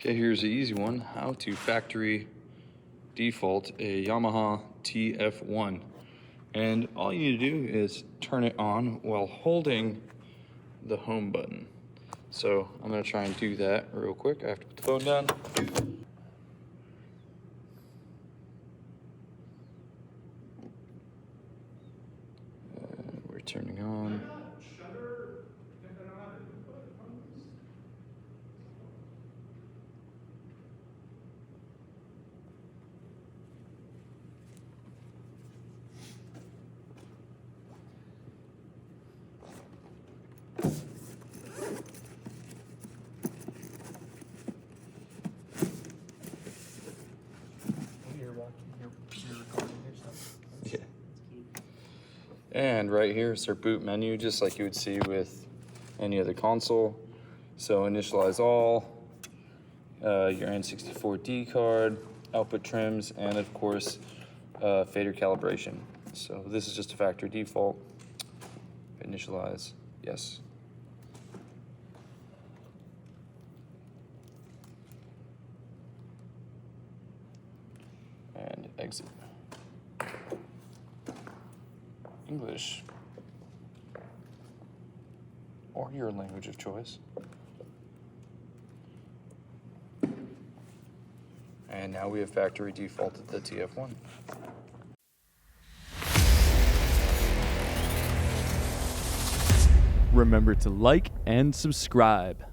Okay, here's the easy one. How to factory default a Yamaha TF1. And all you need to do is turn it on while holding the home button. So I'm gonna try and do that real quick. I have to put the phone down. We're turning on. Yeah. And right here is our boot menu, just like you would see with any other console. So initialize all, your N64D card, output trims, and of course, fader calibration. So this is just a factory default. Initialize, yes. And exit. English, or your language of choice. And now we have factory defaulted the TF1. Remember to like and subscribe.